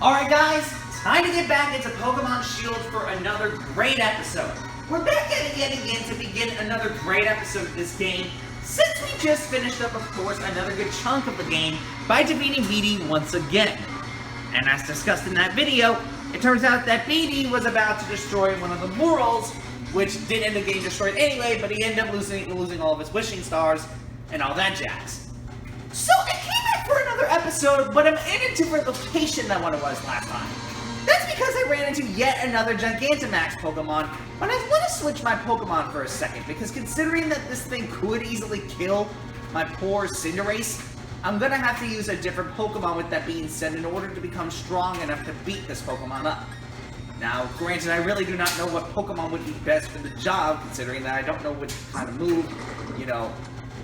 Alright guys, time to get back into Pokemon Shield for another great episode. We're back at it yet again to begin another great episode of this game, since we just finished up, of course, another good chunk of the game by defeating BD once again. And as discussed in that video, it turns out that BD was about to destroy one of the murals, which did end up getting destroyed anyway, but he ended up losing all of his wishing stars and all that jazz. So I came back for another episode, but I'm in a different location than what it was last time. That's because I ran into yet another Gigantamax Pokemon, but I want to switch my Pokemon for a second, because considering that this thing could easily kill my poor Cinderace, I'm going to have to use a different Pokemon with that being said in order to become strong enough to beat this Pokemon up. Now, granted, I really do not know what Pokemon would be best for the job, considering that I don't know which kind of move,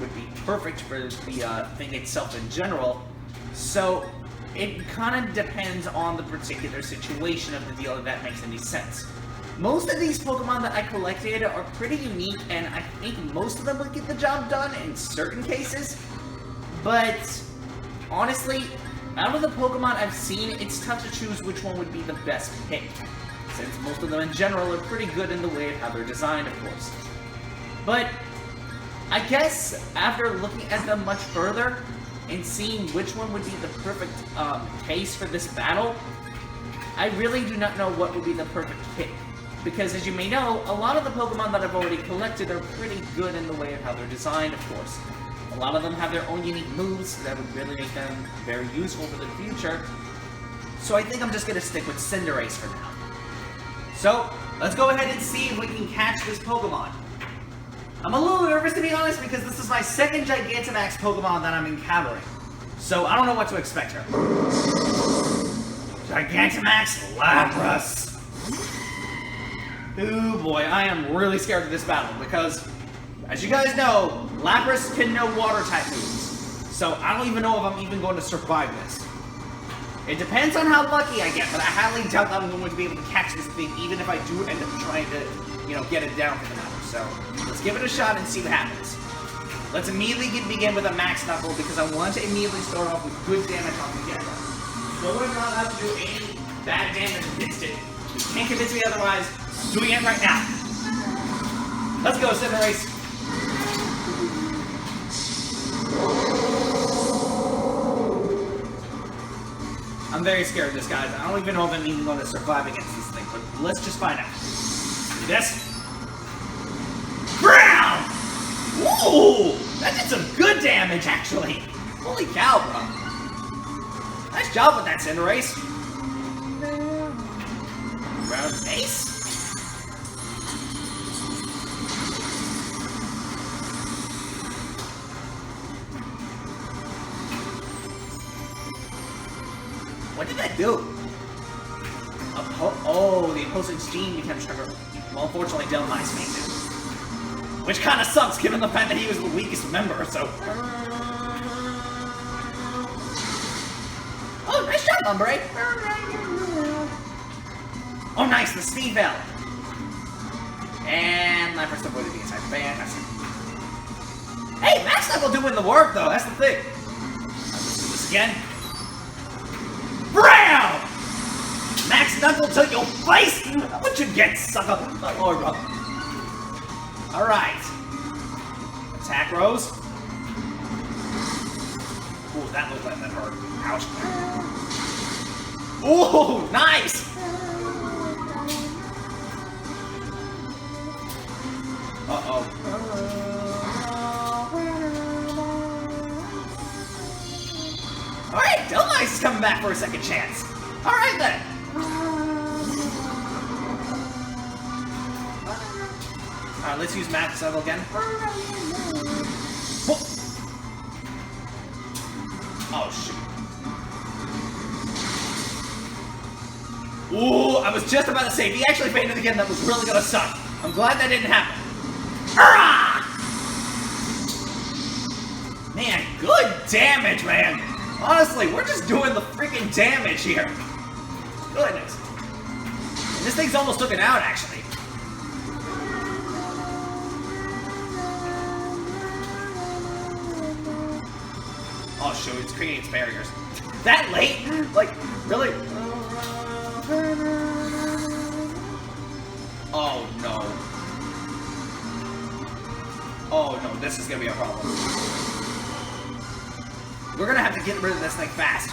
would be perfect for the thing itself in general. So, it kind of depends on the particular situation of the deal, if that makes any sense. Most of these Pokemon that I collected are pretty unique, and I think most of them would get the job done in certain cases. But, honestly, out of the Pokemon I've seen, it's tough to choose which one would be the best pick, since most of them in general are pretty good in the way of how they're designed, of course. But I guess after looking at them much further and seeing which one would be the perfect case for this battle, I really do not know what would be the perfect pick. Because as you may know, a lot of the Pokemon that I've already collected are pretty good in the way of how they're designed, of course. A lot of them have their own unique moves that would really make them very useful for the future. So I think I'm just going to stick with Cinderace for now. So, let's go ahead and see if we can catch this Pokemon. I'm a little nervous, to be honest, because this is my second Gigantamax Pokemon that I'm encountering. So, I don't know what to expect here. Gigantamax Lapras. Oh boy, I am really scared of this battle, because, as you guys know, Lapras can know water-type moves. So, I don't even know if I'm even going to survive this. It depends on how lucky I get, but I highly doubt that I'm going to be able to catch this thing, even if I do end up trying to, get it down for the matter. So, let's give it a shot and see what happens. Let's immediately begin with a Max Knuckle, because I want to immediately start off with good damage on the get-go. No one's not allowed to do any bad damage instant. You can't convince me otherwise. I'm doing it right now. Let's go, Cinderace. I'm very scared of this, guys. I don't even know if I'm even going to survive against this thing, but let's just find out. Do this. Brown! Ooh! That did some good damage, actually. Holy cow, bro. Nice job with that, Cinderace. Brown face? What did that do? Oh, the opposing's gene became stronger. Well, unfortunately, Delmice made it. Which kind of sucks, given the fact that he was the weakest member, so... Oh, nice job, Umbre! Oh, nice, the speed valve! And Lapras avoided the attack. Fantastic. Hey, Max Knuckle doing the work, though, that's the thing. Let's do this again. Brown! Max Knuckle to your face! What you get, sucker? My lord, bro. Alright. Attack Rose. Ooh, that looked like that hurt. Ouch. Ooh, nice! Uh-oh. Alright, Delmice is coming back for a second chance. Alright then. Alright, let's use Max Knuckle again. Whoa. Oh, shoot. Ooh, I was just about to say, if he actually fainted again, that was really gonna suck. I'm glad that didn't happen. Hurrah! Man, good damage, man. Honestly, we're just doing the freaking damage here. Goodness. And this thing's almost took it out, actually. Oh, shoot, it's creating its barriers. That late? Like, really? Oh no. Oh no, this is gonna be a problem. We're gonna have to get rid of this thing fast.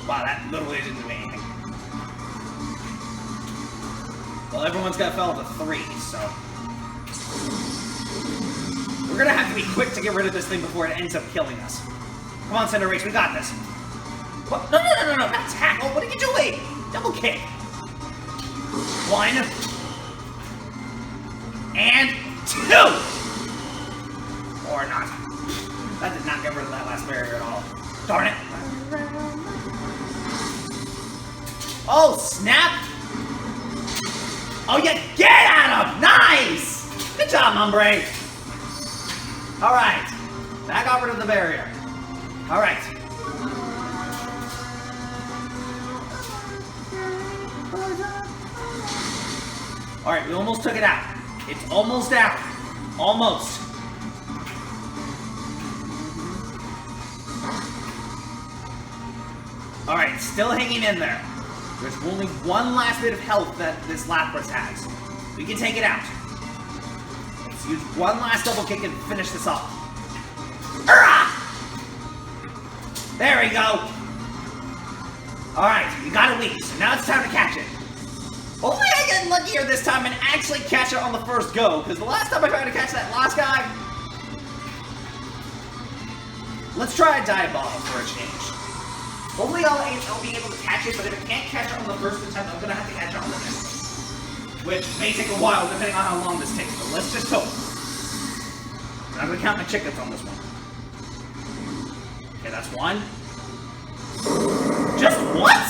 Wow, that literally didn't do anything. Well, everyone's got fell to 3, so... We're gonna have to be quick to get rid of this thing before it ends up killing us. Come on, Cinderace, we got this. What? No, not tackle. What are you doing? Double kick. 1. And 2! Or not. That did not get rid of that last barrier at all. Darn it. Oh, snap! Oh, yeah, get at him! Nice! Good job, Hombre. Alright. That got rid of the barrier. Alright. Alright, we almost took it out. It's almost out. Almost. Alright, still hanging in there. There's only one last bit of health that this Lapras has. We can take it out. Let's use one last double kick and finish this off. Hurrah! There we go. Alright, we got a weak, so now it's time to catch it. Hopefully I get luckier this time and actually catch it on the first go, because the last time I tried to catch that last guy... Let's try a dive ball for a change. Hopefully I'll be able to catch it, but if I can't catch it on the first attempt, I'm going to have to catch it on the next one. Which may take a while, depending on how long this takes, but let's just hope. And I'm going to count my chickens on this one. Okay, that's 1. Just what?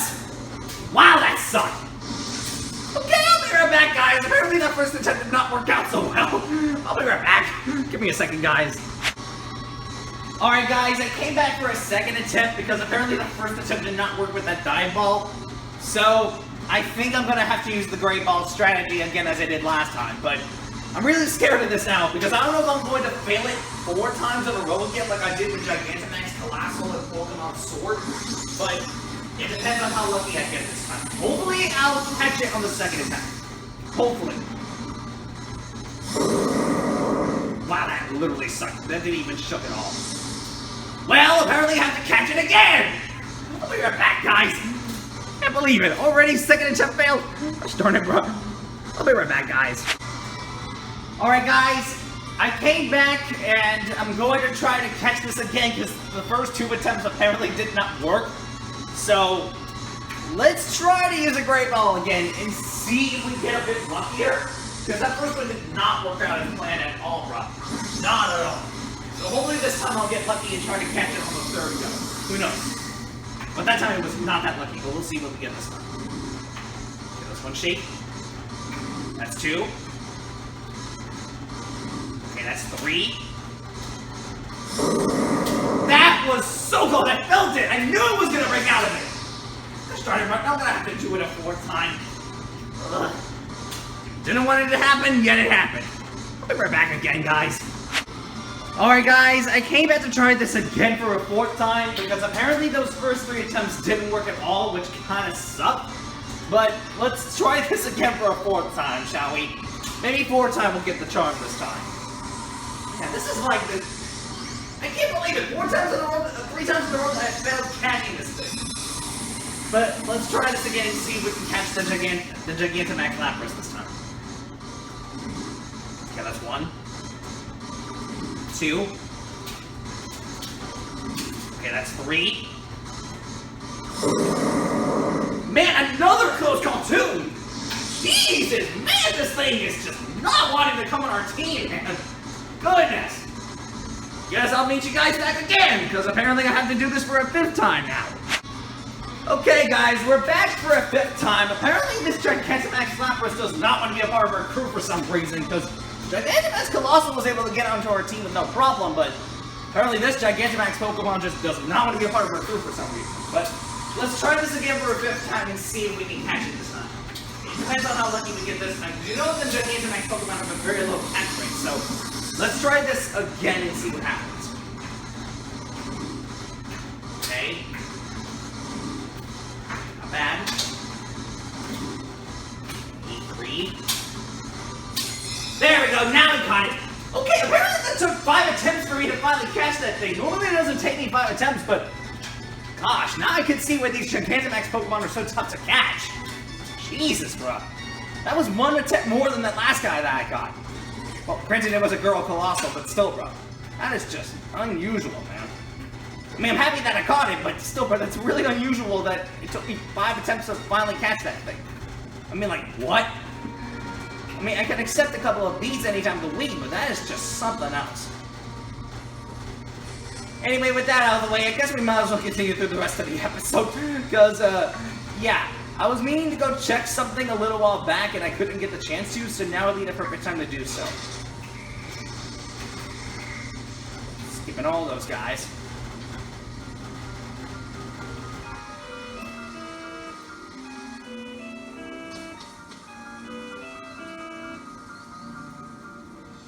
Wow, that sucked! Okay, I'll be right back, guys. Apparently that first attempt did not work out so well. I'll be right back. Give me a second, guys. Alright guys, I came back for a second attempt because apparently the first attempt did not work with that dive ball. So, I think I'm going to have to use the great ball strategy again as I did last time. But, I'm really scared of this now because I don't know if I'm going to fail it 4 times in a row again like I did with Gigantamax, Colossal, and Pokemon Sword. But, it depends on how lucky I get this time. Hopefully, I'll catch it on the second attempt. Hopefully. Wow, that literally sucked. That didn't even shook at all. Well, apparently I have to catch it again! I'll be right back, guys. Can't believe it. Already second attempt failed. Gosh darn it, bro. I'll be right back, guys. Alright, guys. I came back, and I'm going to try to catch this again, because the first 2 attempts apparently did not work. So, let's try to use a great ball again, and see if we get a bit luckier. Because that first one did not work out as planned at all, bro. Not at all. So hopefully this time I'll get lucky and try to catch it on the 3rd go. Who knows? But that time it was not that lucky, but we'll see what we get this time. Okay, that's 1 shake. That's 2. Okay, that's 3. That was so close! I felt it! I knew it was gonna break out of it! Gosh darn it, I'm gonna have to do it a 4th time. Ugh. Didn't want it to happen, yet it happened. I'll be right back again, guys. Alright guys, I came back to try this again for a 4th time, because apparently those first 3 attempts didn't work at all, which kinda sucked. But, let's try this again for a 4th time, shall we? Maybe 4th time we'll get the charm this time. Yeah, this is like the... I can't believe it! 4 times in a row, 3 times in a row I failed catching this thing. But, let's try this again and see if we can catch the Gigantamax Lapras this time. Okay, that's 1. 2. Okay, that's 3. Man, another close call too! Jesus, man, this thing is just not wanting to come on our team, man. Goodness. Guess I'll meet you guys back again, because apparently I have to do this for a 5th time now. Okay, guys, we're back for a 5th time. Apparently this Gigantamax Lapras does not want to be a part of our crew for some reason, because Gigantamax Colossal was able to get onto our team with no problem, but apparently this Gigantamax Pokemon just does not want to be a part of our crew for some reason. But let's try this again for a 5th time and see if we can catch it this time. It depends on how lucky we get this time. You know the Gigantamax Pokemon have a very low catch rate, so let's try this again and see what happens. Okay. finally catch that thing. Normally it doesn't take me 5 attempts, but gosh, now I can see why these Gigantamax Pokemon are so tough to catch. Jesus, bro. That was 1 attempt more than that last guy that I got. Well, granted it was a girl Colossal, but still, bro. That is just unusual, man. I mean, I'm happy that I caught it, but still, bro, that's really unusual that it took me 5 attempts to finally catch that thing. I mean, like, what? I mean, I can accept a couple of beats any time of the week, but that is just something else. Anyway, with that out of the way, I guess we might as well continue through the rest of the episode, because, yeah, I was meaning to go check something a little while back, and I couldn't get the chance to, so now would be the perfect time to do so. Skipping all those guys.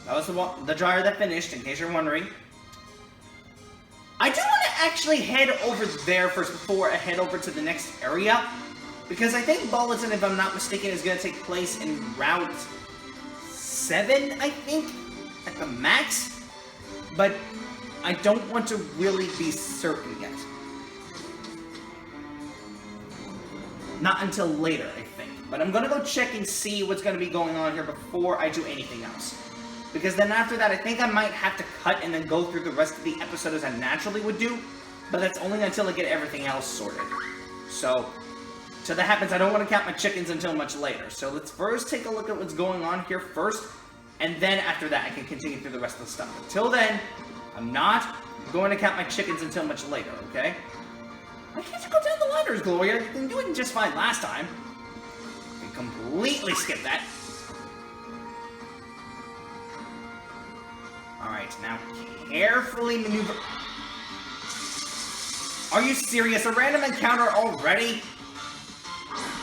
That was the dryer that finished, in case you're wondering. I do want to actually head over there first before I head over to the next area. Because I think Bulletin, if I'm not mistaken, is going to take place in Route 7, I think, at the max. But I don't want to really be certain yet. Not until later, I think. But I'm going to go check and see what's going to be going on here before I do anything else. Because then after that, I think I might have to cut and then go through the rest of the episode as I naturally would do. But that's only until I get everything else sorted. So, till that happens, I don't want to count my chickens until much later. So let's first take a look at what's going on here first. And then after that, I can continue through the rest of the stuff. Until then, I'm not going to count my chickens until much later, okay? Why can't you go down the ladders, Gloria? You can do it just fine last time. You can completely skip that. Alright, now carefully maneuver. Are you serious? A random encounter already?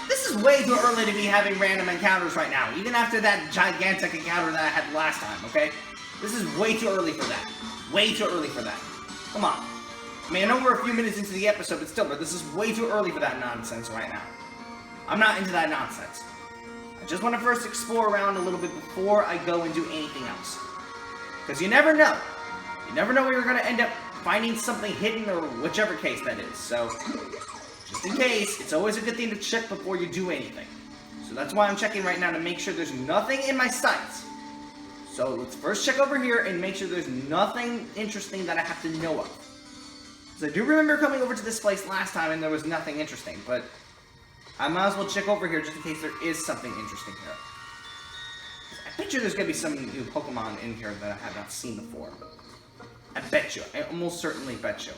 This is way too early to be having random encounters right now, even after that gigantic encounter that I had last time, okay? This is way too early for that. Way too early for that. Come on. I mean, I know we're a few minutes into the episode, but still, but this is way too early for that nonsense right now. I'm not into that nonsense. I just want to first explore around a little bit before I go and do anything else. Because you never know. You never know where you're going to end up finding something hidden or whichever case that is. So, just in case, it's always a good thing to check before you do anything. So that's why I'm checking right now to make sure there's nothing in my sights. So let's first check over here and make sure there's nothing interesting that I have to know of. Because I do remember coming over to this place last time and there was nothing interesting. But I might as well check over here just in case there is something interesting here. I bet you there's going to be some new Pokemon in here that I have not seen before. I bet you. I almost certainly bet you.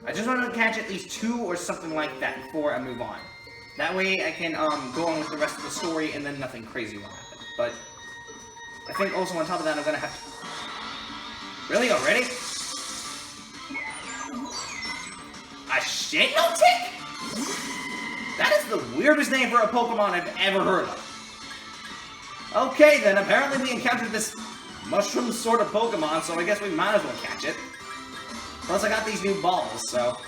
I just want to catch at least 2 or something like that before I move on. That way I can go on with the rest of the story and then nothing crazy will happen. But I think also on top of that I'm going to have to... Really? Already? A Shinotic? That is the weirdest name for a Pokemon I've ever heard of. Okay, then, apparently we encountered this mushroom sort of Pokemon, so I guess we might as well catch it. Plus, I got these new balls, so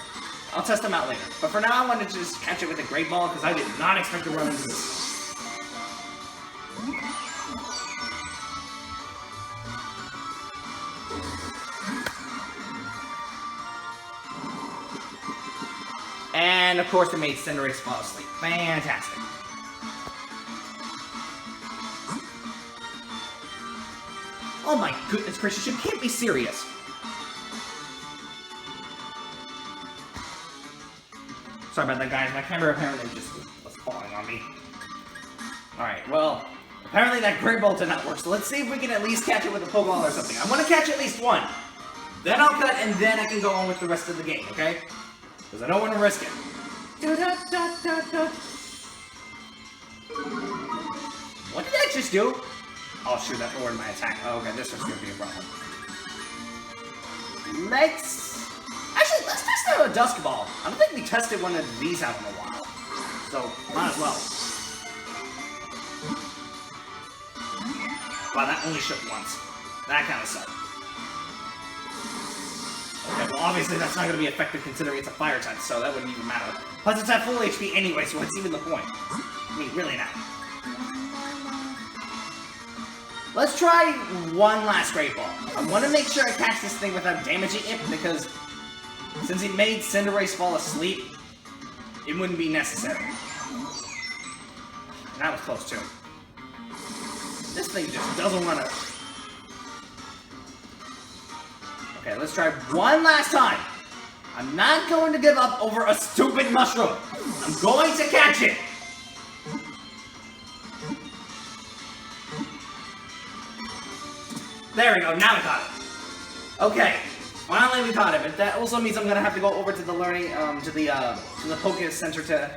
I'll test them out later. But for now, I wanted to just catch it with a Great Ball, because I did not expect to run into this. And, of course, it made Cinderace fall asleep. Fantastic. Oh my goodness gracious, you can't be serious. Sorry about that, guys. My camera apparently just was falling on me. Alright, well, apparently that Great Ball did not work, so let's see if we can at least catch it with a Pokeball or something. I want to catch at least 1. Then I'll cut, and then I can go on with the rest of the game, okay? Because I don't want to risk it. What did I just do? Oh shoot, that lowered my attack. Oh, okay, this is gonna be a problem. Actually, let's test out a Dusk Ball. I don't think we tested one of these out in a while. So, might as well. Wow, that only shook once. That kind of sucked. Okay, well obviously that's not gonna be effective considering it's a fire type, so that wouldn't even matter. Plus it's at full HP anyway, so what's even the point? I mean, really not. Let's try one last Great Ball. I want to make sure I catch this thing without damaging it, because since it made Cinderace fall asleep, it wouldn't be necessary. That was close too. This thing just doesn't want to... Okay, let's try one last time. I'm not going to give up over a stupid mushroom. I'm going to catch it. There we go, now we caught it. Okay, finally we caught it, but that also means I'm gonna have to go over to the learning, to the Poké Center to,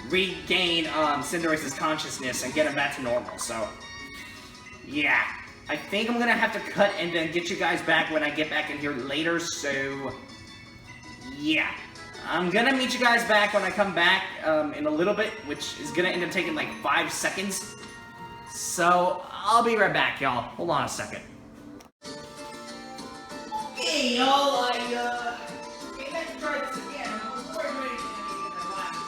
regain, Cinderace's consciousness and get him back to normal, so, yeah. I think I'm gonna have to cut and then get you guys back when I get back in here later, so, yeah. I'm gonna meet you guys back when I come back, in a little bit, which is gonna end up taking like 5 seconds. So, I'll be right back, y'all. Hold on a second. Okay, y'all, came back to try this again. I'm ready to get that last.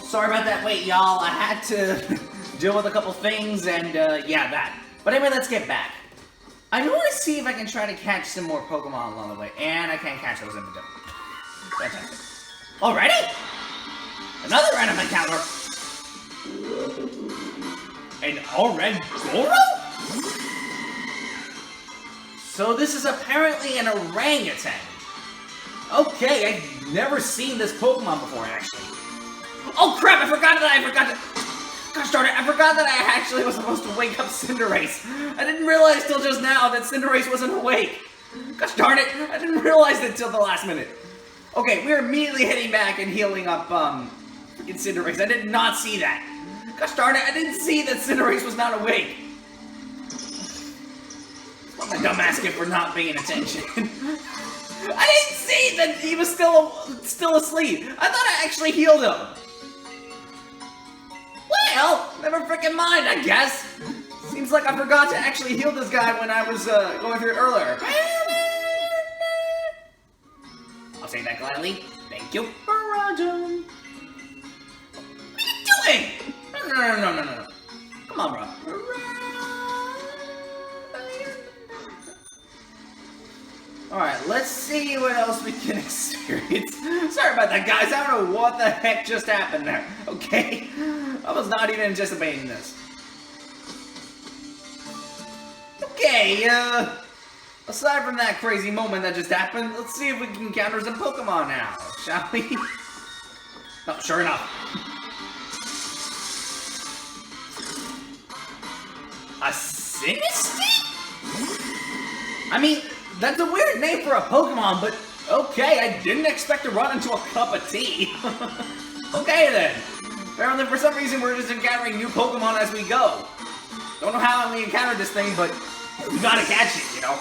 Sorry about that wait, y'all. I had to deal with a couple things, and, yeah, that. But anyway, let's get back. I want to see if I can try to catch some more Pokemon along the way, and I can't catch those in the middle. Fantastic. Already? Another random encounter? An all-red Goro? So this is apparently an orangutan. Okay, I've never seen this Pokemon before, actually. Oh crap, I forgot to... Gosh darn it, I forgot that I actually was supposed to wake up Cinderace. I didn't realize till just now that Cinderace wasn't awake. Gosh darn it, I didn't realize it till the last minute. Okay, we're immediately heading back and healing up, freaking Cinderace. I did not see that. Gosh darn it, I didn't see that Cinderace was not awake. What my dumbass get for not paying attention. I didn't see that he was still asleep. I thought I actually healed him. Well, never freaking mind, I guess. Seems like I forgot to actually heal this guy when I was going through it earlier. I'll say that gladly. Thank you. Roger. What are you doing? No. Come on, bro. Alright, let's see what else we can experience. Sorry about that, guys. I don't know what the heck just happened there. Okay? I was not even anticipating this. Okay, aside from that crazy moment that just happened, let's see if we can encounter some Pokemon now, shall we? Oh, sure enough. A Sinistea? I mean, that's a weird name for a Pokemon, but okay, I didn't expect to run into a cup of tea. Okay then. Apparently, for some reason, we're just encountering new Pokemon as we go. Don't know how we encountered this thing, but we gotta catch it, you know?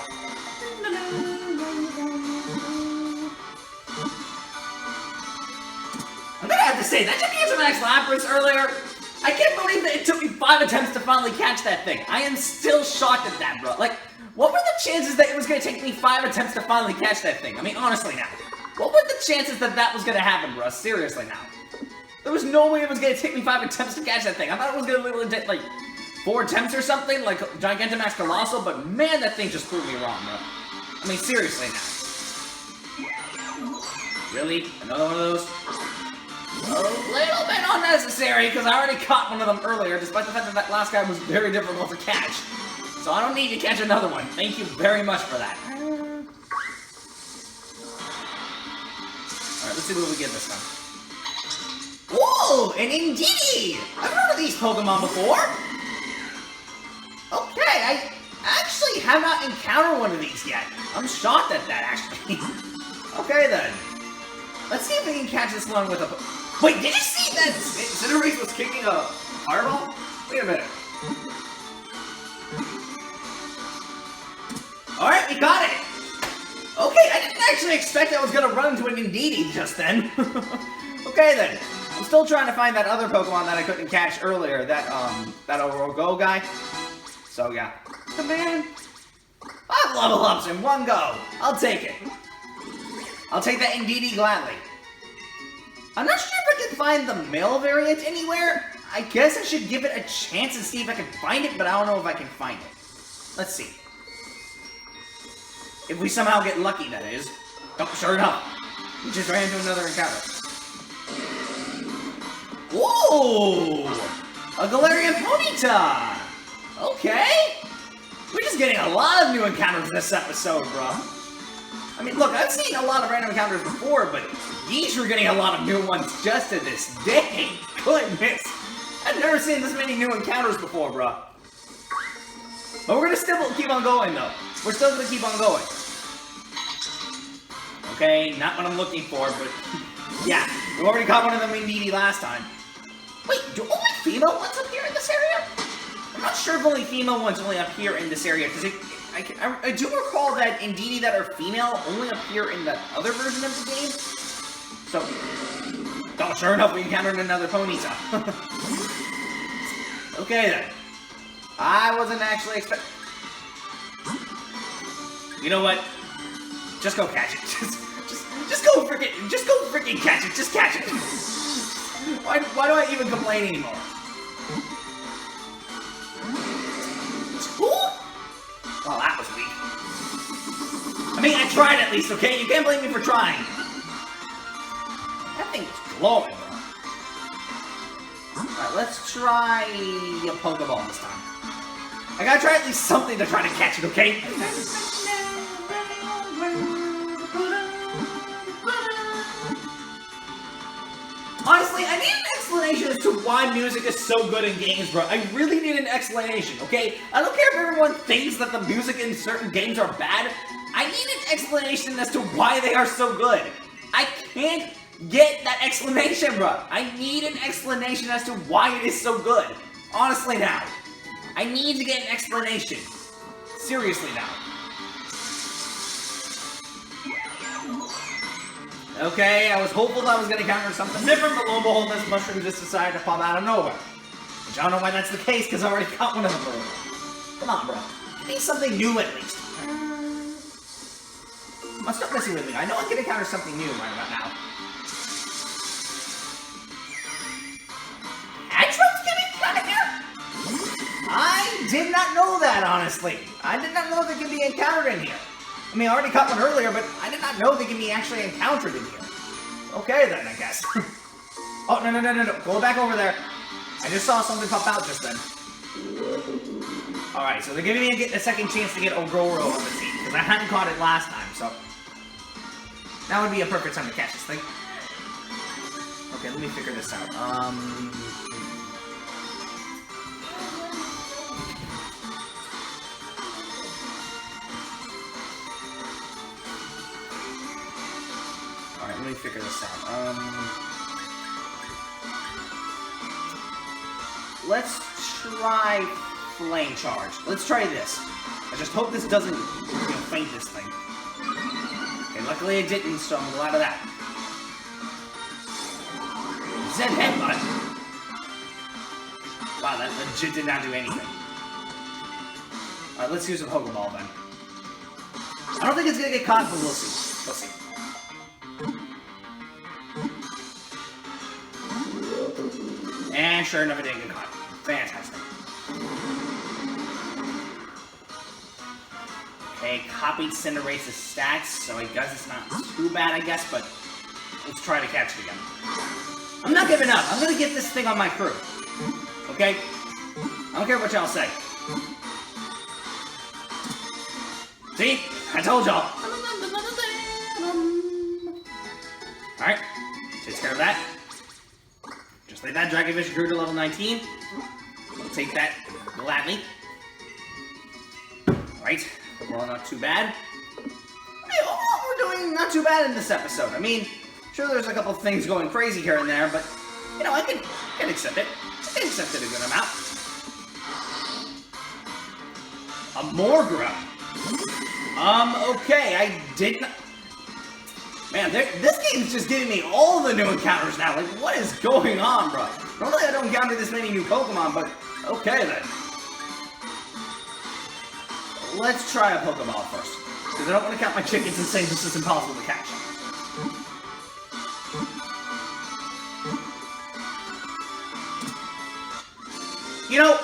I'm gonna have to say, that GIGANTAMAX Lapras earlier, I can't believe that it took me 5 attempts to finally catch that thing. I am still shocked at that, bro. Like, what were the chances that it was gonna take me 5 attempts to finally catch that thing? I mean, honestly now. What were the chances that that was gonna happen, bro? Seriously now. There was no way it was gonna take me 5 attempts to catch that thing. I thought it was gonna literally take, like, 4 attempts or something, like GIGANTAMAX Colossal, but man, that thing just proved me wrong, bro. I mean, seriously now. Really? Another one of those? A little bit unnecessary, because I already caught one of them earlier, despite the fact that that last guy was very difficult to catch. So I don't need to catch another one. Thank you very much for that. Alright, let's see what we get this time. Whoa! An Indeedee! I've heard of these Pokemon before! Okay, I actually have not encountered one of these yet. I'm shocked at that, actually. Okay, then. Let's see if we can catch this one with a... Wait, did you see that Cinderace was kicking a fireball? Wait a minute. Alright, we got it! Okay, I didn't actually expect I was gonna run into an Indeedee just then. Okay, then. I'm still trying to find that other Pokemon that I couldn't catch earlier, that Orogo guy. So, yeah. Come on. 5 level ups in one go. I'll take it. I'll take that Indeedee gladly. I'm not sure if I can find the male variant anywhere. I guess I should give it a chance and see if I can find it, but I don't know if I can find it. Let's see. If we somehow get lucky, that is. Oh, sure enough. We just ran into another encounter. Whoa! A Galarian Ponyta! Okay! We're just getting a lot of new encounters this episode, bro. I mean, look, I've seen a lot of random encounters before, but geez, we're getting a lot of new ones just to this day. Goodness. I've never seen this many new encounters before, bro. But we're gonna still keep on going, though. We're still gonna keep on going. Okay, not what I'm looking for, but yeah, we already caught one of them Indeedee last time. Wait, do only female ones appear in this area? I'm not sure if only female ones only appear in this area, because I do recall that Indeedee that are female only appear in the other version of the game. So, oh, sure enough, we encountered another Ponyta. Okay then. I wasn't actually expecting. You know what? Just go catch it. Just go freaking catch it. Just catch it. Why do I even complain anymore? Well, that was weak. I mean, I tried at least, okay? You can't blame me for trying. That thing is glowing, bro. Alright, let's try a Pokeball this time. I gotta try at least something to try to catch it, okay? Honestly, I need an explanation as to why music is so good in games, bro. I really need an explanation, okay? I don't care if everyone thinks that the music in certain games are bad. I need an explanation as to why they are so good. I can't get that explanation, bro. I need an explanation as to why it is so good. Honestly now. I need to get an explanation. Seriously now. Okay, I was hopeful that I was going to encounter something different, but lo and behold, this mushroom just decided to pop out of nowhere. Which I don't know why that's the case, because I already caught one of them. Come on, bro. I need something new at least. Let's start messing with me. I know I can encounter something new right about now. Atrox can encounter here? I did not know that, honestly. I did not know they can be encountered in here. I mean, I already caught one earlier, but I did not know they can be actually encountered in here. Okay, then, I guess. Oh, no. Go back over there. I just saw something pop out just then. Alright, so they're giving me a second chance to get Ogoro on the team, because I hadn't caught it last time, so... That would be a perfect time to catch this thing. Okay, let me figure this out. Alright, let me figure this out. Let's try Flame Charge. Let's try this. I just hope this doesn't, faint this thing. Okay, luckily it didn't, so I'm glad of that. Zen Headbutt? Wow, that legit did not do anything. Alright, let's use a Pokeball then. I don't think it's gonna get caught, but we'll see. We'll see. And sure enough, it didn't get caught. Fantastic. Okay, copied Cinderace's stats, so I guess it's not too bad, I guess, but let's try to catch it again. I'm not giving up. I'm gonna get this thing on my crew. Okay? I don't care what y'all say. See? I told y'all. Alright. Takes care of that. Just like that, Dragonfish grew to level 19. I'll take that gladly. Alright. Well, not too bad. I mean, we're doing not too bad in this episode. I mean, sure there's a couple of things going crazy here and there, but, you know, I can accept it. I can accept it a good amount. A Morgrem. Okay, I didn't... Man, this game's just giving me all the new encounters now. Like, what is going on, bro? Normally I don't encounter this many new Pokemon, but okay then. let's try a Pokeball first. Because I don't want to count my chickens and say this is impossible to catch. You know,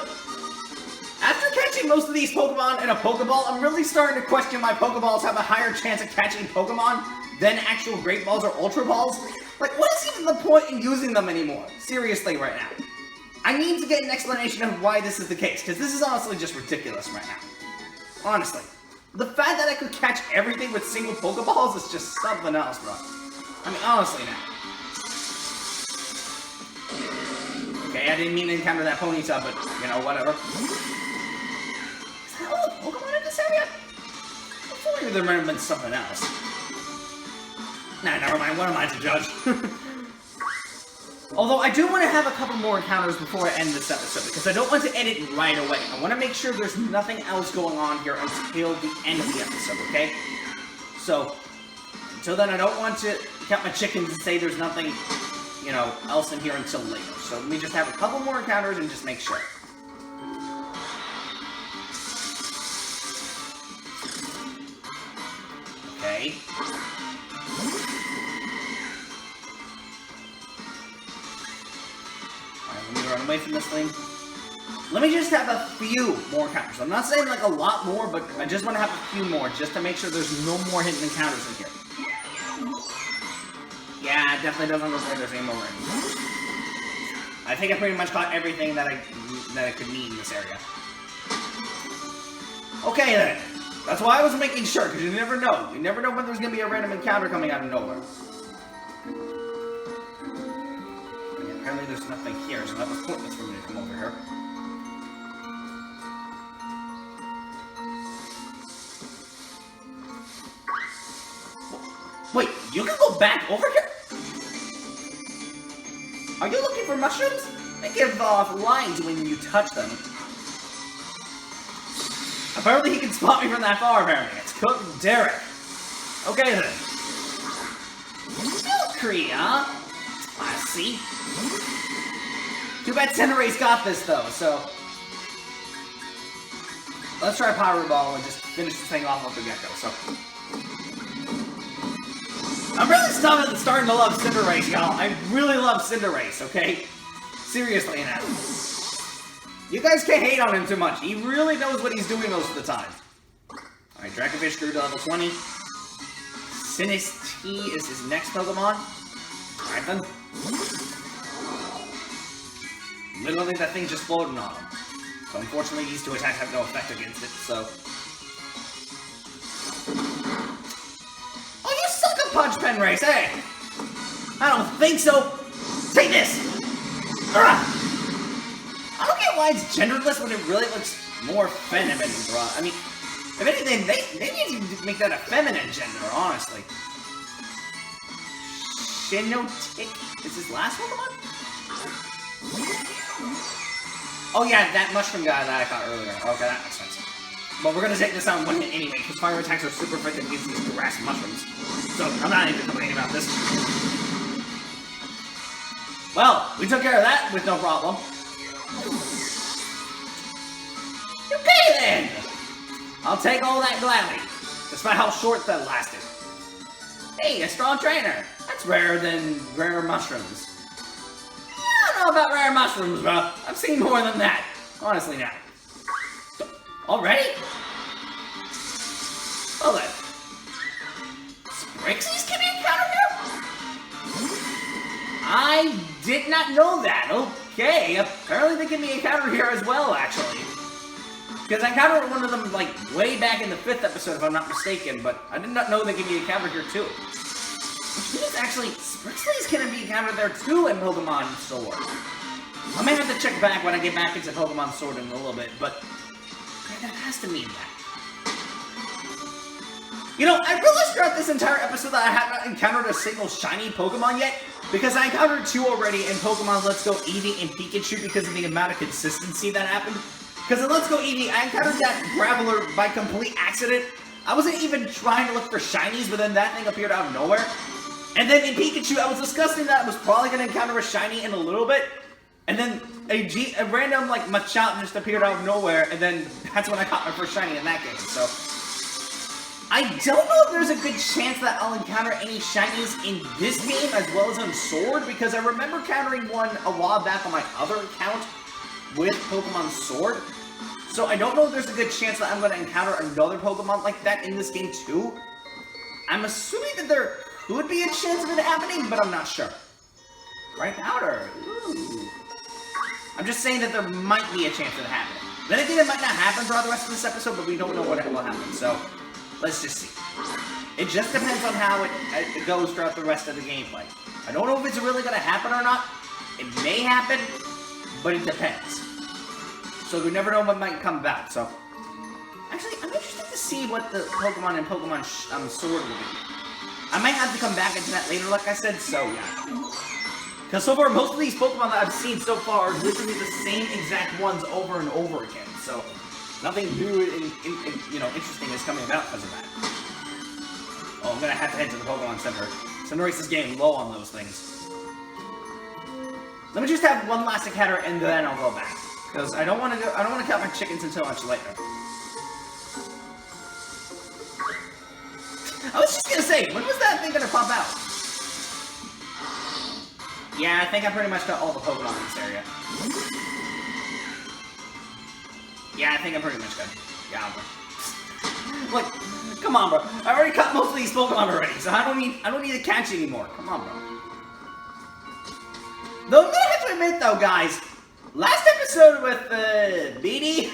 after catching most of these Pokemon in a Pokeball, I'm really starting to question why Pokeballs have a higher chance of catching Pokemon than actual Great Balls or Ultra Balls. Like, what is even the point in using them anymore? Seriously, right now. I need to get an explanation of why this is the case, because this is honestly just ridiculous right now. Honestly. The fact that I could catch everything with single Pokeballs is just something else, bro. I mean, honestly now. Okay, I didn't mean to encounter that Ponyta, but, you know, whatever. Is that all the Pokemon in this area? I thought there might have been something else. Nah, never mind. What am I to judge? Although, I do want to have a couple more encounters before I end this episode, because I don't want to end it right away. I want to make sure there's nothing else going on here until the end of the episode, okay? So, until then, I don't want to count my chickens and say there's nothing, you know, else in here until later. So let me just have a couple more encounters and just make sure. Okay. Alright, let me run away from this thing. Let me just have a few more encounters. I'm not saying like a lot more, but I just want to have a few more just to make sure there's no more hidden encounters in here. Yeah, it definitely doesn't look like there's any more anymore. I think I pretty much caught everything that I could need in this area. Okay then. That's why I was making sure, because you never know. You never know when there's going to be a random encounter coming out of nowhere. Yeah, apparently there's nothing here, so that was pointless for me to come over here. Wait, you can go back over here? Are you looking for mushrooms? They give off lines when you touch them. Apparently he can spot me from that far, apparently. It's Cook Derek. Okay then. Valkyrie, huh? I see. Too bad Cinderace got this though, so... Let's try Power Ball and just finish this thing off the get-go, so... I'm really starting to love Cinderace, y'all. I really love Cinderace, okay? Seriously now. You guys can't hate on him too much. He really knows what he's doing most of the time. Alright, Dracovish grew to level 20. Sinistea is his next Pokemon. Alright then. Literally that thing just floating on him. So unfortunately these two attacks have no effect against it, so... Punch Pen Race, hey! I don't think so! Take this! Ugh. I don't get why it's genderless when it really looks more feminine, bro. I mean, if anything, they need to make that a feminine gender, honestly. Shinotic is his last Pokemon? Oh yeah, that mushroom guy that I caught earlier. Okay, that makes sense. But we're gonna take this on one hit anyway, because fire attacks are super effective against these grass mushrooms. So, I'm not even complaining about this. Well, we took care of that with no problem. Okay then! I'll take all that gladly, despite how short that lasted. Hey, a strong trainer! That's rarer than rare mushrooms. I don't know about rare mushrooms, bro. I've seen more than that. Honestly now. Already? Well then. Sprixie's can be encountered here? I did not know that. Okay, apparently they can be encountered here as well, actually. Because I encountered one of them, like, way back in the 5th episode, if I'm not mistaken, but I did not know they can be encountered here, too. Which means, actually, Sprixie's can be encountered there, too, in Pokemon Sword. I may have to check back when I get back into Pokemon Sword in a little bit, but... that has to mean that. You know, I realized throughout this entire episode that I haven't encountered a single shiny Pokemon yet, because I encountered 2 already in Pokemon Let's Go Eevee and Pikachu because of the amount of consistency that happened. Because in Let's Go Eevee, I encountered that Graveler by complete accident. I wasn't even trying to look for shinies, but then that thing appeared out of nowhere. And then in Pikachu, I was discussing that I was probably going to encounter a shiny in a little bit. And then a random, like, Machamp just appeared out of nowhere, and then that's when I caught my first shiny in that game, so... I don't know if there's a good chance that I'll encounter any shinies in this game as well as on Sword, because I remember encountering one a while back on my other account with Pokemon Sword. So I don't know if there's a good chance that I'm going to encounter another Pokemon like that in this game too. I'm assuming that there could be a chance of it happening, but I'm not sure. Right powder. Ooh. I'm just saying that there might be a chance of it happening. Then again, it might not happen throughout the rest of this episode, but we don't know what will happen, so let's just see. It just depends on how it goes throughout the rest of the gameplay. I don't know if it's really going to happen or not. It may happen, but it depends. So we never know what might come about, so... Actually, I'm interested to see what the Pokemon in Pokemon Sword will be. I might have to come back into that later, like I said, so yeah. Because so far, most of these Pokemon that I've seen so far are literally the same exact ones over and over again, so... Nothing new and you know, interesting is coming about because of that. Oh, I'm gonna have to head to the Pokemon Center. Cinderace is getting low on those things. Let me just have one last encounter and then I'll go back. Because I don't want to count my chickens until much later. I was just gonna say, when was that thing gonna pop out? Yeah, I think I pretty much got all the Pokemon in this area. Yeah, I think I'm pretty much good. Yeah, bro. Like, come on, bro. I already caught most of these Pokemon already, so I don't need to catch anymore. Come on, bro. Though I'm gonna have to admit, though, guys, last episode with Beatty,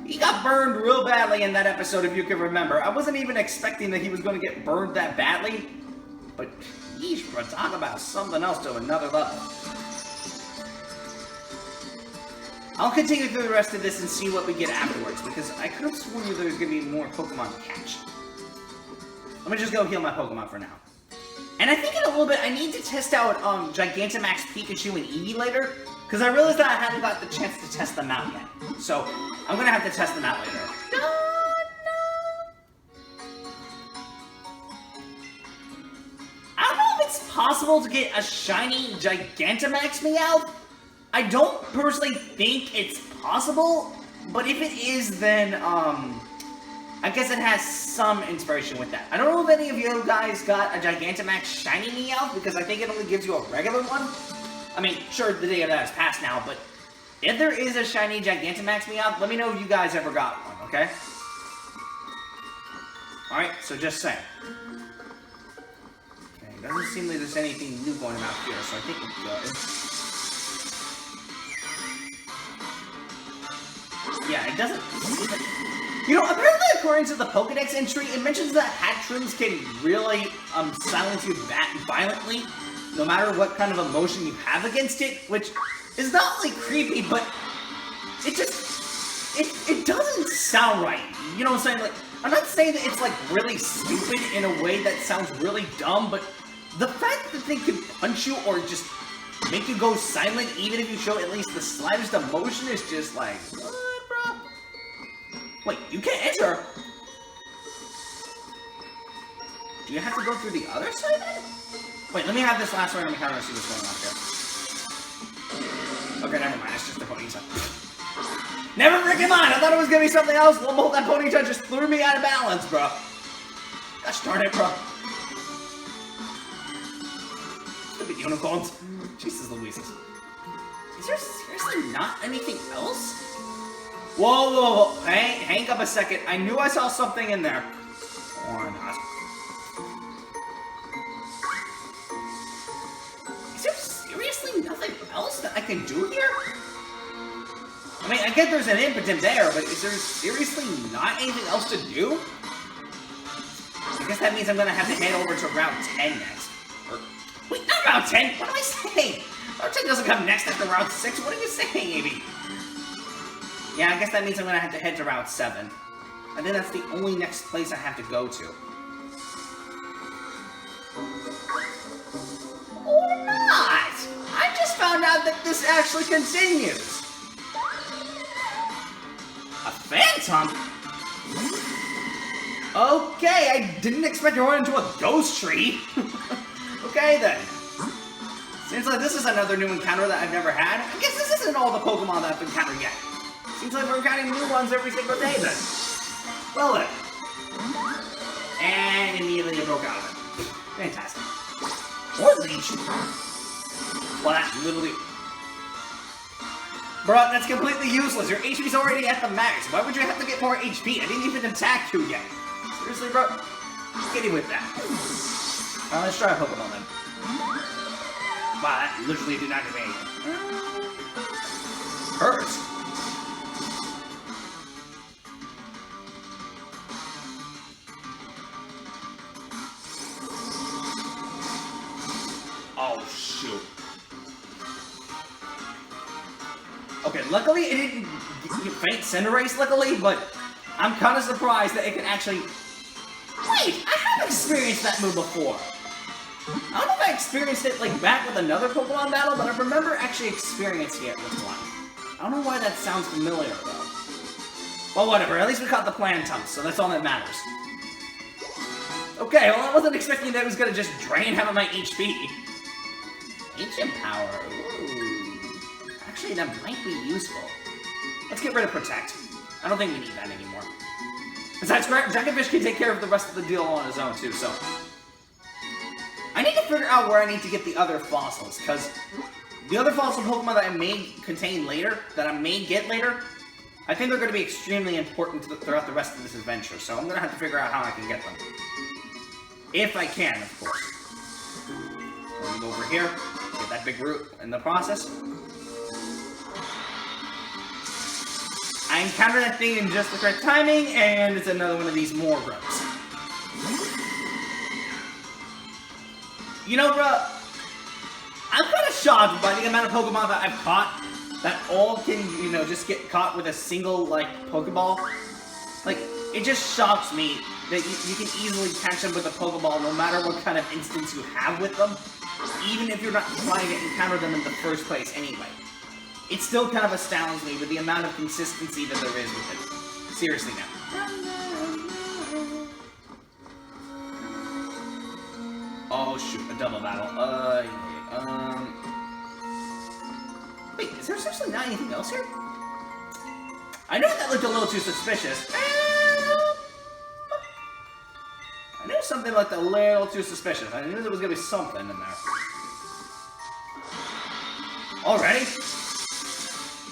he got burned real badly in that episode, if you can remember. I wasn't even expecting that he was going to get burned that badly, but yeesh, bro, talk about something else to another level. I'll continue through the rest of this and see what we get afterwards, because I could have sworn there was going to be more Pokemon to catch. Let me just go heal my Pokemon for now. And I think in a little bit, I need to test out Gigantamax, Pikachu, and Eevee later, because I realized that I hadn't got the chance to test them out yet. So, I'm going to have to test them out later. I don't know if it's possible to get a shiny Gigantamax Meowth. I don't personally think it's possible, but if it is, then, I guess it has some inspiration with that. I don't know if any of you guys got a Gigantamax shiny Meowth, because I think it only gives you a regular one. I mean, sure, the day of that has passed now, but if there is a shiny Gigantamax Meowth, let me know if you guys ever got one, okay? Alright, so just saying. Okay, doesn't seem like there's anything new going out here, so I think we're good. Yeah, it doesn't seem like... You know, apparently according to the Pokedex entry, it mentions that Hatrons can really silence you violently, no matter what kind of emotion you have against it, which is not only creepy, but it just... It doesn't sound right. You know what I'm saying? Like, I'm not saying that it's, like, really stupid in a way that sounds really dumb, but the fact that they could punch you or just make you go silent even if you show at least the slightest emotion is just like... Wait, you can't enter? Do you have to go through the other side then? Wait, let me have this last random encounter and see what's going on here. Okay, never mind, it's just a Ponyta. Never freaking mind, I thought it was gonna be something else. Well, that Ponyta just threw me out of balance, bro. Gosh darn it, bro. Stupid unicorns. Jesus Louise. Is there seriously not anything else? Whoa, whoa, whoa, hang up a second. I knew I saw something in there. Or not. Is there seriously nothing else that I can do here? I mean, I get there's an impotent there, but is there seriously not anything else to do? I guess that means I'm gonna have to head over to Route 10 next. Or, wait, not Route 10! What am I saying? Route 10 doesn't come next after Route 6. What are you saying, Amy? Yeah, I guess that means I'm gonna have to head to Route 7. I think that's the only next place I have to go to. Or not! I just found out that this actually continues! A phantom? Okay, I didn't expect to run into a ghost tree. Okay then. Seems like this is another new encounter that I've never had. I guess this isn't all the Pokemon that I've encountered yet. Seems like we're encountering new ones every single day then. Well then. And immediately it broke out of it. Fantastic. More Leech. Well, that's literally... Bruh, that's completely useless. Your HP's already at the max. Why would you have to get more HP? I didn't even attack you yet. Seriously, bro? Get it with that. Let's try a Pokemon then. Wow, that literally did not do anything. Hurts. Oh, shoot. Okay, luckily it didn't faint Cinderace, luckily, but I'm kind of surprised that it can actually... Wait, I have experienced that move before. I don't know if I experienced it, like, back with another Pokemon battle, but I remember actually experiencing it with one. I don't know why that sounds familiar, though. Well, whatever, at least we caught the Plantum, so that's all that matters. Okay, well, I wasn't expecting that it was gonna just drain half of my HP. Ancient Power, ooh. Actually, that might be useful. Let's get rid of Protect. I don't think we need that anymore. Besides, Dragonfish can take care of the rest of the deal on his own, too, so... I need to figure out where I need to get the other fossils, because the other fossil Pokemon that I may contain later, that I may get later, I think they're going to be extremely important throughout the rest of this adventure, so I'm going to have to figure out how I can get them. If I can, of course. Let me go over here, get that big root in the process. I encountered that thing in just the correct timing, and it's another one of these Morgrubs. You know, bruh, I'm kind of shocked by the amount of Pokemon that I've caught that all can, you know, just get caught with a single, like, Pokeball. Like, it just shocks me that you can easily catch them with a Pokeball no matter what kind of instance you have with them, even if you're not trying to encounter them in the first place anyway. It still kind of astounds me with the amount of consistency that there is with it. Seriously now. Oh shoot, a double battle. Wait, is there seriously not anything else here? I know that looked a little too suspicious. I knew something looked a little too suspicious. I knew there was gonna be something in there. Already?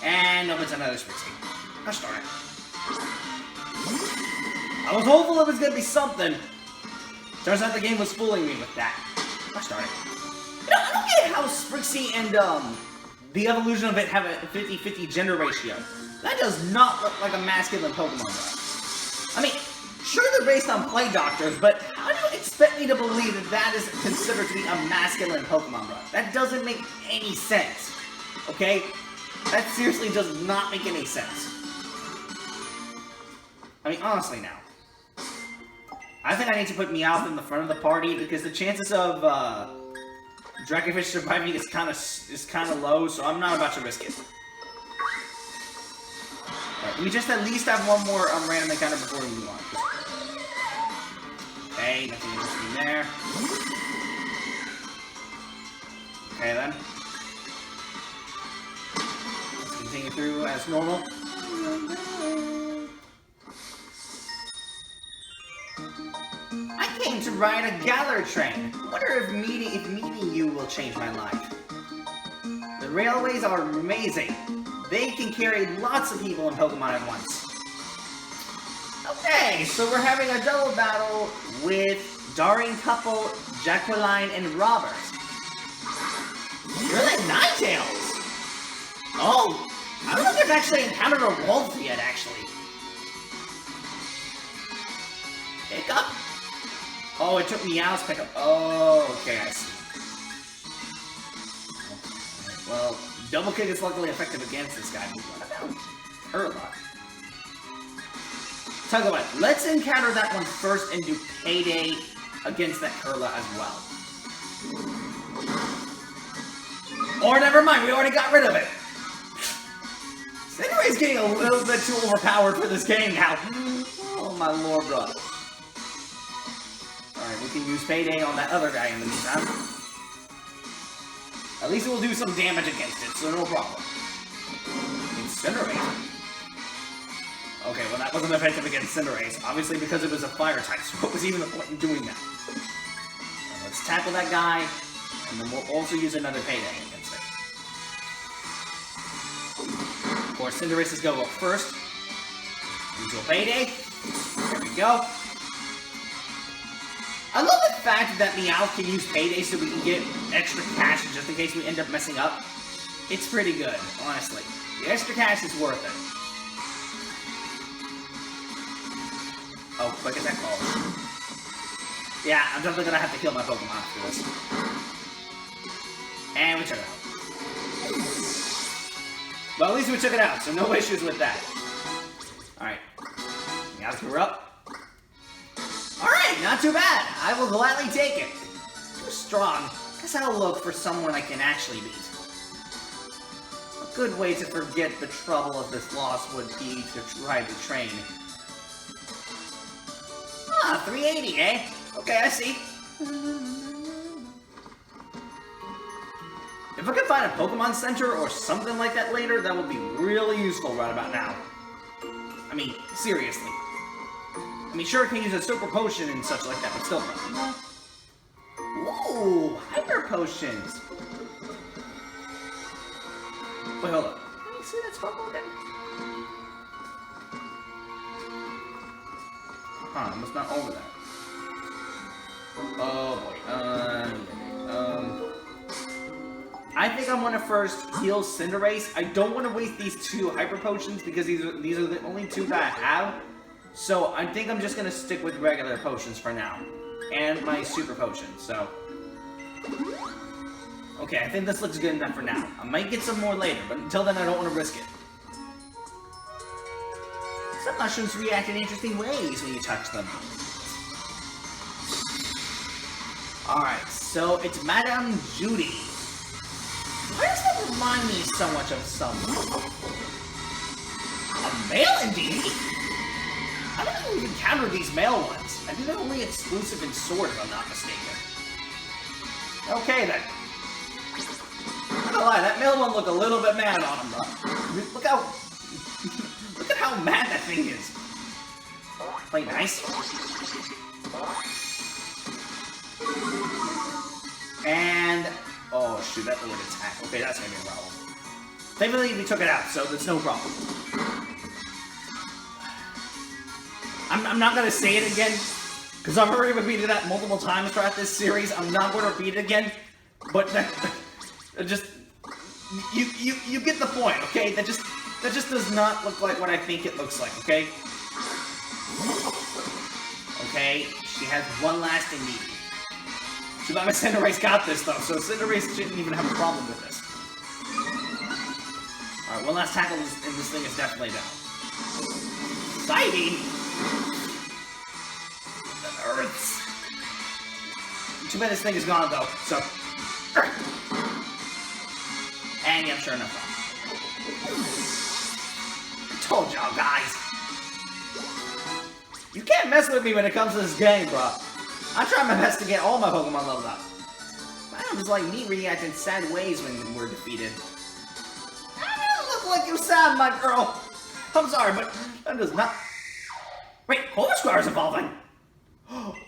And no, it's another Sprixie. Gosh darn it. I was hopeful it was gonna be something. Turns out the game was fooling me with that. Gosh darn it. You know, I don't get how Sprixie and, the evolution of it have a 50-50 gender ratio. That does not look like a masculine Pokemon, though. I mean, sure they're based on play doctors, but how do you expect me to believe that that is considered to be a masculine Pokemon, bro? That doesn't make any sense. Okay? That seriously does not make any sense. I mean, honestly now. I think I need to put Meowth in the front of the party because the chances of Dragonfish surviving is kind of low, so I'm not about to risk it. Right, we just at least have one more random encounter before we move on. Okay, nothing interesting there. Okay then. Let's continue through as normal. I came to ride a Galar train. Wonder if meeting you will change my life. The railways are amazing. They can carry lots of people and Pokemon at once. Okay, so we're having a double battle with Daring Couple, Jacqueline, and Robert. You're the Ninetales! Oh, I don't think I've actually encountered a wolf yet, actually. Pickup? Oh, it took Meowth's pickup. Oh, okay, I see. Okay. Well, Double Kick is luckily effective against this guy. What about Curla? Tell you what, let's encounter that one first and do Payday against that Curla as well. Or never mind, we already got rid of it. Cinderay's getting a little bit too overpowered for this game now. Oh my lord, bro. Alright, we can use Payday on that other guy in the meantime. At least it will do some damage against it, so no problem. Incinerate. Okay, well that wasn't effective against Cinderace, obviously because it was a fire type, so what was even the point in doing that? Let's tackle that guy, and then we'll also use another payday against it. Of course, Cinderace is going to go first. Use a payday. There we go. I love the fact that Meowth can use payday so we can get extra cash just in case we end up messing up. It's pretty good, honestly. The extra cash is worth it. Oh, quick attack ball. Yeah, I'm definitely gonna have to heal my Pokemon after this. And we took it out. Well, at least we took it out, so no issues with that. Alright. Meowth grew up. Alright, not too bad. I will gladly take it. Too strong. Guess I'll look for someone I can actually beat. A good way to forget the trouble of this loss would be to try to train. Ah, 380, eh? Okay, I see. If I can find a Pokemon Center or something like that later, that would be really useful right about now. I mean, seriously. I mean, sure, I can use a Super Potion and such like that, but still. Ooh, Hyper Potions. Wait, hold up. Can you see that sparkle again? Huh, I must not over that. Oh boy. I think I'm gonna first heal Cinderace. I don't want to waste these 2 Hyper Potions because these are the only 2 that I have. So I think I'm just gonna stick with regular potions for now. And my Super Potion, so. Okay, I think this looks good enough for now. I might get some more later, but until then I don't want to risk it. Some mushrooms react in interesting ways when you touch them. Alright, so it's Madame Judy. Why does that remind me so much of someone? A male indeed? I don't think we've encountered these male ones. I think they're only exclusive in Sword, if I'm not mistaken. Okay then. I'm not gonna lie, that male one looked a little bit mad on him, bro. Look how... Look at how mad that thing is. Play nice. And... Oh shoot, that would attack. Okay, that's gonna be a problem. Thankfully, we took it out, so there's no problem. I'm not gonna say it again, because I've already repeated that multiple times throughout this series. I'm not gonna repeat it again, but that just... You get the point, okay? That just does not look like what I think it looks like, okay? Okay, she has one lasting need. Too bad my Cinderace got this, though, so Cinderace shouldn't even have a problem with this. Alright, one last tackle and this thing is definitely down. Exciting! The Earths. Too bad this thing is gone, though, so... And yeah, sure enough. I told y'all, guys. You can't mess with me when it comes to this game, bro. I try my best to get all my Pokemon leveled up. Items like me react in sad ways when we're defeated. I don't look like you're sad, my girl. I'm sorry, but that does not... Wait, Corvisquire's evolving?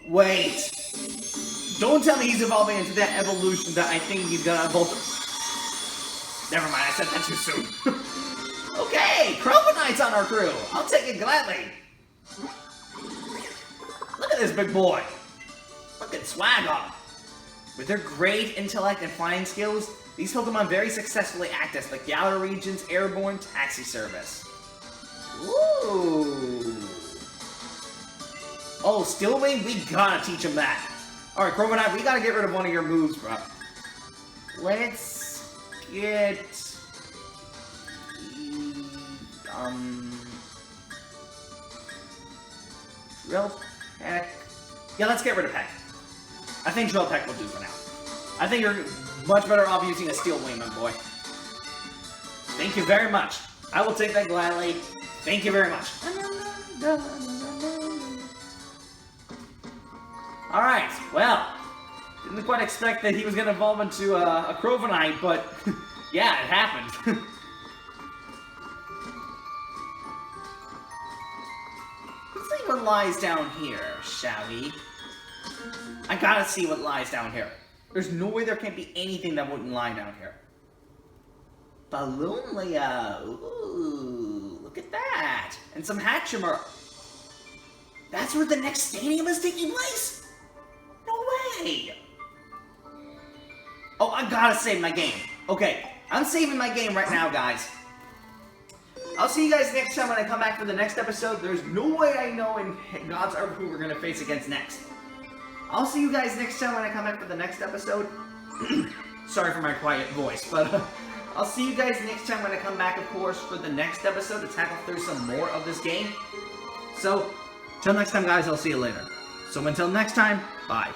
Wait. Don't tell me he's evolving into that evolution that I think he's gonna evolve to... Never mind, I said that too soon. Okay, Croconite's on our crew. I'll take it gladly. Look at this big boy. Look at swag on. With their great intellect and flying skills, these Pokemon very successfully act as the Galar region's airborne taxi service. Ooh. Oh, Steel Wing, we gotta teach him that. Alright, Croconite, we gotta get rid of one of your moves, bro. Let's get... Drill Peck. Yeah, let's get rid of Peck. I think Drill Peck will do for now. I think you're much better off using a Steel Wing, my boy. Thank you very much. I will take that gladly. Thank you very much. Alright, well, Didn't quite expect that he was going to evolve into a Crovenite, but yeah, it happened. Let's see what lies down here, shall we? I gotta see what lies down here. There's no way there can't be anything that wouldn't lie down here. Balloon layout. Ooh, look at that. And some Hatchimer. That's where the next stadium is taking place? No way. Oh, I gotta save my game. Okay, I'm saving my game right now, guys. I'll see you guys next time when I come back for the next episode. There's no way I know in God's Earth who we're gonna face against next. I'll see you guys next time when I come back for the next episode. Sorry for my quiet voice, but I'll see you guys next time when I come back, of course, for the next episode to tackle through some more of this game. So, till next time, guys, I'll see you later. So until next time, bye.